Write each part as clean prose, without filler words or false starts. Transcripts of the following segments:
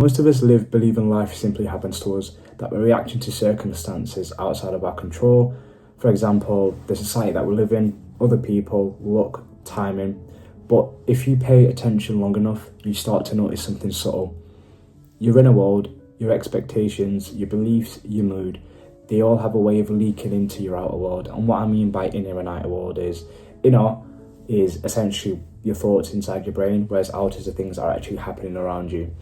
Most of us live believing life simply happens to us, that we're reacting to circumstances outside of our control. For example, the society that we live in, other people, luck, timing. But if you pay attention long enough, you start to notice something subtle. Your inner world, your expectations, your beliefs, your mood, they all have a way of leaking into your outer world. And what I mean by inner and outer world is, inner is essentially your thoughts inside your brain, whereas outer is the things that are actually happening around you.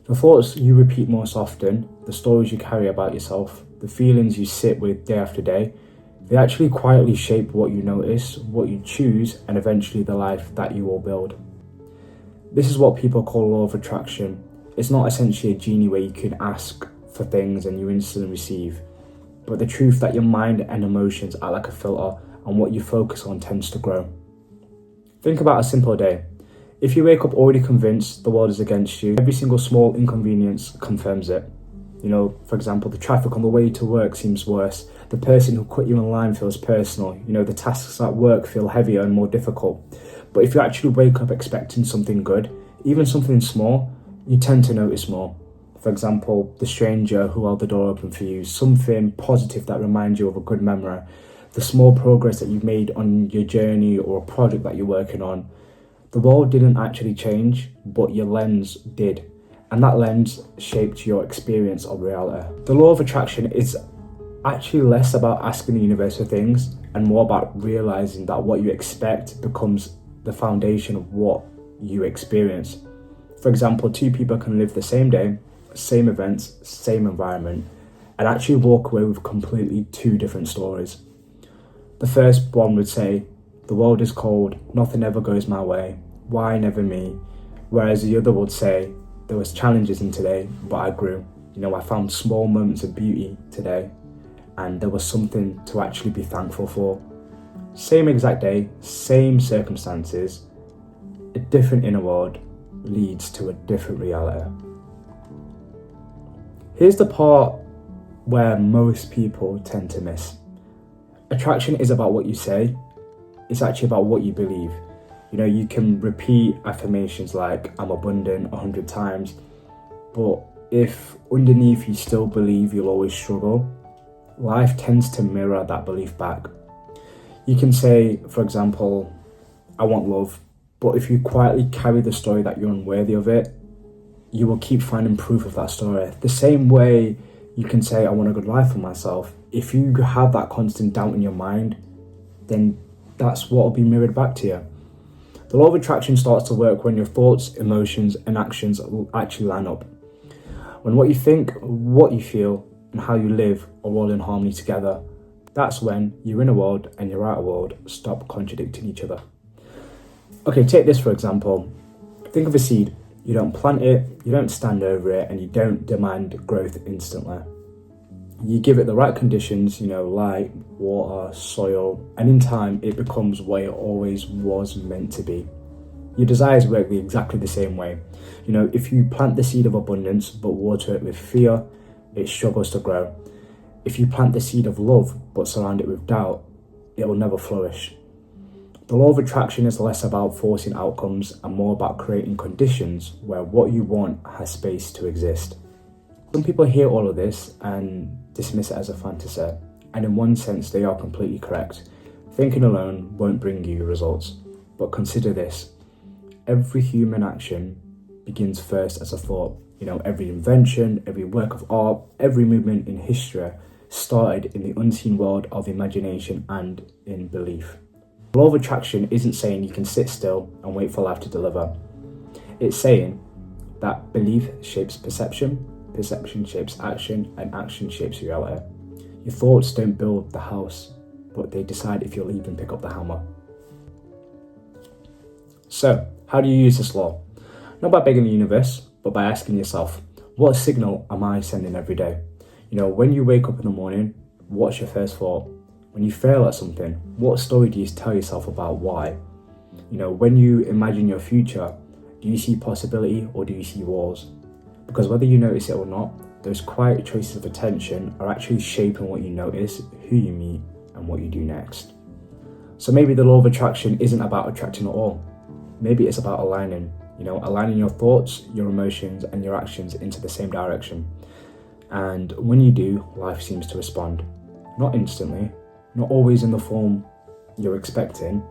The thoughts you repeat most often, the stories you carry about yourself, the feelings you sit with day after day, they actually quietly shape what you notice, what you choose, and eventually the life that you will build. This is what people call law of attraction. It's not essentially a genie where you can ask for things and you instantly receive, but the truth that your mind and emotions are like a filter, and what you focus on tends to grow. Think about a simple day. If you wake up already convinced the world is against you, every single small inconvenience confirms it. For example, the traffic on the way to work seems worse. The person who cut you in line feels personal. The tasks at work feel heavier and more difficult. But if you actually wake up expecting something good, even something small, you tend to notice more. For example, the stranger who held the door open for you, something positive that reminds you of a good memory, the small progress that you've made on your journey or a project that you're working on. The world didn't actually change, but your lens did. And that lens shaped your experience of reality. The law of attraction is actually less about asking the universe for things and more about realizing that what you expect becomes the foundation of what you experience. For example, two people can live the same day, same events, same environment, and actually walk away with completely two different stories. The first one would say, the world is cold, nothing ever goes my way, why never me? Whereas the other would say, there was challenges in today, but I grew. I found small moments of beauty today, and there was something to actually be thankful for. Same exact day, same circumstances, a different inner world leads to a different reality. Here's the part where most people tend to miss. Attraction is about what you say. It's actually about what you believe. You can repeat affirmations like, I'm abundant 100 times, but if underneath you still believe you'll always struggle, life tends to mirror that belief back. You can say, for example, I want love, but if you quietly carry the story that you're unworthy of it, you will keep finding proof of that story. The same way you can say, I want a good life for myself. If you have that constant doubt in your mind, then that's what will be mirrored back to you. The law of attraction starts to work when your thoughts, emotions, and actions actually line up. When what you think, what you feel, and how you live are all in harmony together, that's when your inner world and your outer world stop contradicting each other. Okay, take this for example. Think of a seed. You don't plant it, you don't stand over it, and you don't demand growth instantly. You give it the right conditions, light, water, soil, and in time it becomes what it always was meant to be. Your desires work exactly the same way. If you plant the seed of abundance but water it with fear, it struggles to grow. If you plant the seed of love but surround it with doubt, it will never flourish. The law of attraction is less about forcing outcomes and more about creating conditions where what you want has space to exist. Some people hear all of this and dismiss it as a fantasy, and in one sense they are completely correct. Thinking alone won't bring you results, but consider this. Every human action begins first as a thought. Every invention, every work of art, every movement in history started in the unseen world of imagination and in belief. The law of attraction isn't saying you can sit still and wait for life to deliver. It's saying that belief shapes perception, perception shapes action, and action shapes reality. Your thoughts don't build the house, but they decide if you'll even pick up the hammer. So, how do you use this law? Not by begging the universe, but by asking yourself, what signal am I sending every day? When you wake up in the morning, what's your first thought? When you fail at something, what story do you tell yourself about why? When you imagine your future, do you see possibility or do you see walls? Because whether you notice it or not, those quiet choices of attention are actually shaping what you notice, who you meet, and what you do next. So maybe the law of attraction isn't about attracting at all. Maybe it's about aligning. aligning your thoughts, your emotions, and your actions into the same direction. And when you do, life seems to respond. Not instantly, not always in the form you're expecting,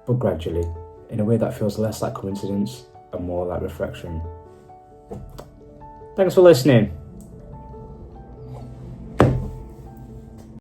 but gradually, in a way that feels less like coincidence and more like reflection. Thanks for listening.